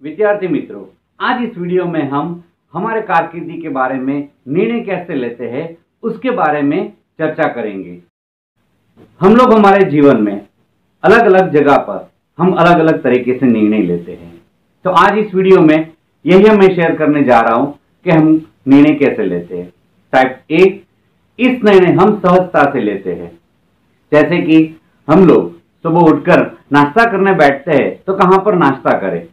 विद्यार्थी मित्रों, आज इस वीडियो में हम हमारे कारकिर्दी के बारे में निर्णय कैसे लेते हैं उसके बारे में चर्चा करेंगे। हम लोग हमारे जीवन में अलग अलग जगह पर हम अलग अलग तरीके से निर्णय लेते हैं। तो आज इस वीडियो में यही मैं शेयर करने जा रहा हूं कि हम निर्णय कैसे लेते हैं। टाइप ए, इस निर्णय हम सहजता से लेते हैं। जैसे कि हम लोग सुबह उठकर नाश्ता करने बैठते हैं तो कहां पर नाश्ता करें,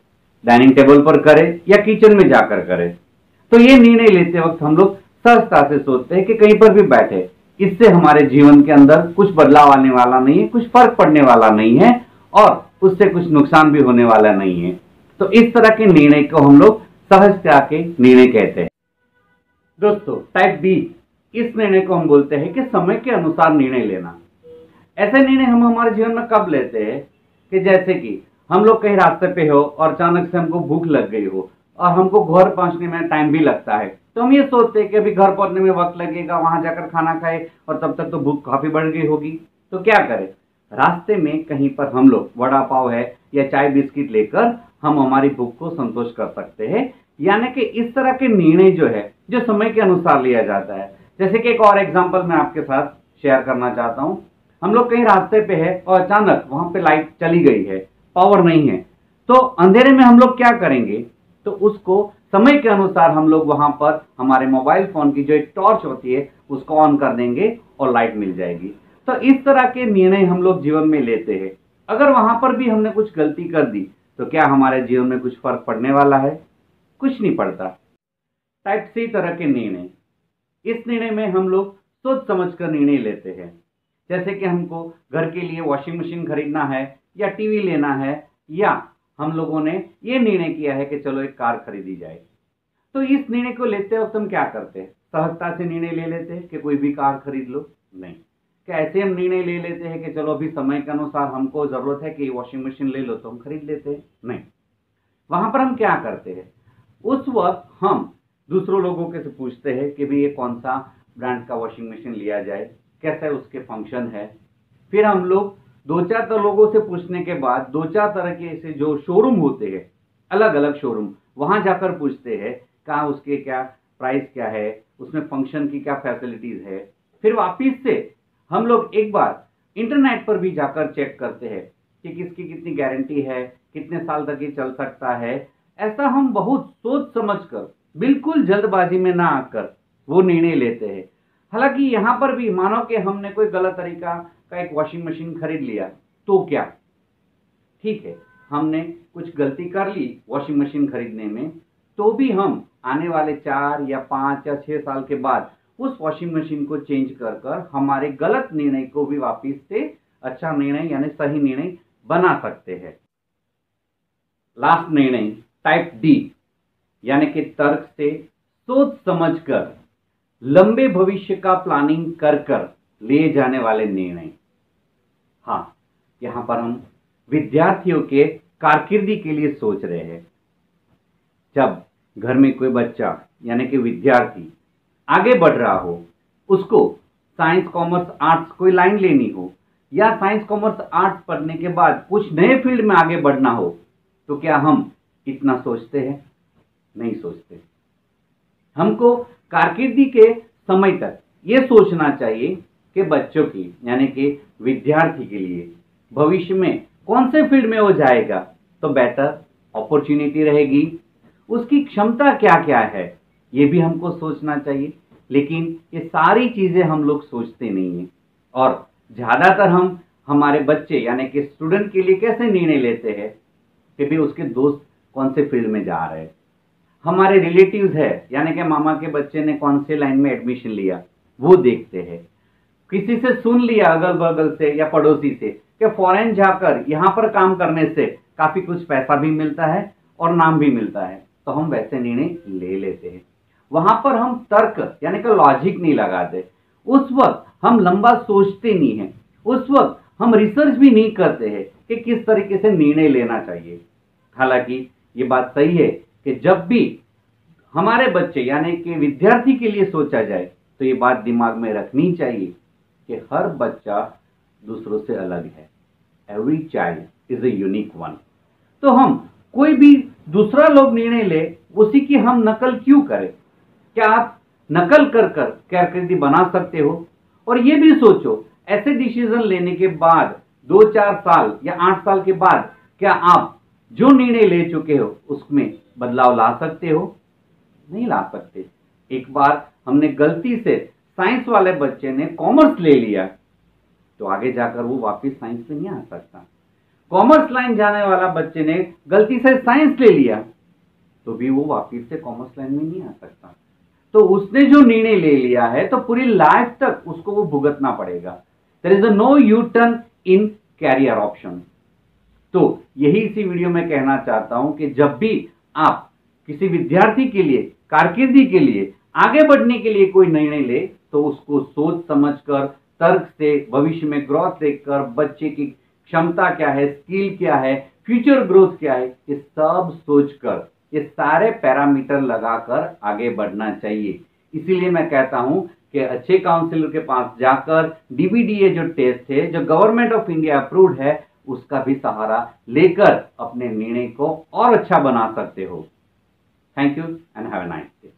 डाइनिंग टेबल पर करें या किचन में जाकर करें। तो ये निर्णय लेते वक्त हम लोग सहजता से सोचते हैं कि कहीं पर भी बैठे, इससे हमारे जीवन के अंदर कुछ बदलाव आने वाला नहीं है, कुछ फर्क पड़ने वाला नहीं है और उससे कुछ नुकसान भी होने वाला नहीं है। तो इस तरह के निर्णय को हम लोग सहजता के निर्णय कहते हैं। दोस्तों, टाइप बी, इस निर्णय को हम बोलते हैं कि समय के अनुसार निर्णय लेना। ऐसे निर्णय हम हमारे जीवन में कब लेते हैं कि जैसे कि हम लोग कहीं रास्ते पे हो और अचानक से हमको भूख लग गई हो और हमको घर पहुंचने में टाइम भी लगता है, तो हम ये सोचते हैं कि अभी घर पहुंचने में वक्त लगेगा, वहां जाकर खाना खाए और तब तक तो भूख काफी बढ़ गई होगी। तो क्या करें, रास्ते में कहीं पर हम लोग वड़ा पाव है या चाय बिस्किट लेकर हम हमारी भूख को संतोष कर सकते हैं। यानी कि इस तरह के निर्णय जो है जो समय के अनुसार लिया जाता है। जैसे कि एक और एग्जाम्पल मैं आपके साथ शेयर करना चाहता हूँ। हम लोग कहीं रास्ते पे है और अचानक वहां पे लाइट चली गई है, पावर नहीं है, तो अंधेरे में हम लोग क्या करेंगे, तो उसको समय के अनुसार हम लोग वहां पर हमारे मोबाइल फोन की जो एक टॉर्च होती है उसको ऑन कर देंगे और लाइट मिल जाएगी। तो इस तरह के निर्णय हम लोग जीवन में लेते हैं। अगर वहां पर भी हमने कुछ गलती कर दी तो क्या हमारे जीवन में कुछ फर्क पड़ने वाला है? कुछ नहीं पड़ता। टाइप सी तरह के निर्णय, इस निर्णय में हम लोग सोच समझ कर निर्णय लेते हैं। जैसे कि हमको घर के लिए वॉशिंग मशीन खरीदना है या टीवी लेना है, या हम लोगों ने ये निर्णय किया है कि चलो एक कार खरीदी जाए। तो इस निर्णय को लेते वक्त हम क्या करते हैं? सहजता से निर्णय ले लेते हैं कि कोई भी कार खरीद लो? नहीं। क्या ऐसे हम निर्णय ले लेते हैं कि चलो अभी समय के अनुसार हमको जरूरत है कि वॉशिंग मशीन ले लो तो हम खरीद लेते हैं? नहीं। वहां पर हम क्या करते हैं, उस वक्त हम दूसरों लोगों के से पूछते हैं कि भाई ये कौन सा ब्रांड का वॉशिंग मशीन लिया जाए, कैसे उसके फंक्शन है। फिर हम लोग दो चार लोगों से पूछने के बाद दो चार तरह के ऐसे जो शोरूम होते हैं, अलग अलग शोरूम, वहां जाकर पूछते हैं कहाँ उसके क्या प्राइस क्या है, उसमें फंक्शन की क्या फैसिलिटीज है। फिर वापिस से हम लोग एक बार इंटरनेट पर भी जाकर चेक करते हैं कि किसकी कितनी गारंटी है, कितने साल तक ये चल सकता है। ऐसा हम बहुत सोच समझकर, बिल्कुल जल्दबाजी में ना आकर वो निर्णय लेते हैं। हालांकि यहाँ पर भी मानो कि हमने कोई गलत तरीका का एक वॉशिंग मशीन खरीद लिया तो क्या, ठीक है, हमने कुछ गलती कर ली वॉशिंग मशीन खरीदने में, तो भी हम आने वाले 4 या 5 या 6 साल के बाद उस वॉशिंग मशीन को चेंज कर कर हमारे गलत निर्णय को भी वापिस से अच्छा निर्णय यानी सही निर्णय बना सकते हैं। लास्ट निर्णय टाइप डी, यानी कि तर्क से सोच समझकर लंबे भविष्य का प्लानिंग कर कर लिए जाने वाले निर्णय। हाँ, यहां पर हम विद्यार्थियों के कारकिर्दी के लिए सोच रहे हैं। जब घर में कोई बच्चा यानी कि विद्यार्थी आगे बढ़ रहा हो, उसको साइंस कॉमर्स आर्ट्स कोई लाइन लेनी हो या साइंस कॉमर्स आर्ट्स पढ़ने के बाद कुछ नए फील्ड में आगे बढ़ना हो, तो क्या हम इतना सोचते हैं? नहीं सोचते। हमको कारकिर्दी के समय तक ये सोचना चाहिए कि बच्चों की यानी कि विद्यार्थी के लिए भविष्य में कौन से फील्ड में वो जाएगा तो बेटर अपॉर्चुनिटी रहेगी, उसकी क्षमता क्या क्या है ये भी हमको सोचना चाहिए। लेकिन ये सारी चीजें हम लोग सोचते नहीं हैं और ज्यादातर हम हमारे बच्चे यानी कि स्टूडेंट के लिए कैसे निर्णय लेते हैं कि भी उसके दोस्त कौन से फील्ड में जा रहे हैं, हमारे रिलेटिव्स है यानी कि मामा के बच्चे ने कौन से लाइन में एडमिशन लिया वो देखते हैं। किसी से सुन लिया अगल बगल से या पड़ोसी से कि फॉरेन जाकर यहाँ पर काम करने से काफी कुछ पैसा भी मिलता है और नाम भी मिलता है, तो हम वैसे निर्णय ले लेते हैं। वहां पर हम तर्क यानी कि लॉजिक नहीं लगाते, उस वक्त हम लंबा सोचते नहीं है, उस वक्त हम रिसर्च भी नहीं करते हैं कि किस तरीके से निर्णय लेना चाहिए। हालांकि ये बात सही है कि जब भी हमारे बच्चे यानी कि विद्यार्थी के लिए सोचा जाए तो ये बात दिमाग में रखनी चाहिए कि हर बच्चा दूसरों से अलग है। Every child is a unique one. तो हम कोई भी दूसरा लोग निर्णय ले उसी की हम नकल क्यों करें? क्या आप नकल कर कर कारकिर्दी बना सकते हो? और ये भी सोचो, ऐसे डिसीजन लेने के बाद 2-4 साल या 8 साल के बाद क्या आप जो निर्णय ले चुके हो उसमें बदलाव ला सकते हो? नहीं ला सकते। एक बार हमने गलती से साइंस वाले बच्चे ने कॉमर्स ले लिया तो आगे जाकर वो वापस साइंस में नहीं आ सकता। कॉमर्स लाइन जाने वाला बच्चे ने गलती से साइंस ले लिया तो भी वो वापस से कॉमर्स लाइन में नहीं आ सकता। तो उसने जो निर्णय ले लिया है तो पूरी लाइफ तक उसको वो भुगतना पड़ेगा। There is no U turn in career option. तो यही इसी वीडियो में कहना चाहता हूं कि जब भी आप किसी विद्यार्थी के लिए, कारकिर्दी के लिए, आगे बढ़ने के लिए कोई निर्णय ले तो उसको सोच समझकर, तर्क से, भविष्य में ग्रोथ देखकर, बच्चे की क्षमता क्या है, स्किल क्या है, फ्यूचर ग्रोथ क्या है, ये सब सोचकर, ये सारे पैरामीटर लगाकर आगे बढ़ना चाहिए। इसीलिए मैं कहता हूं कि अच्छे काउंसलर के पास जाकर डीबीडीए जो टेस्ट है, जो गवर्नमेंट ऑफ इंडिया अप्रूव्ड है, उसका भी सहारा लेकर अपने निर्णय को और अच्छा बना सकते हो। Thank you and have a nice day.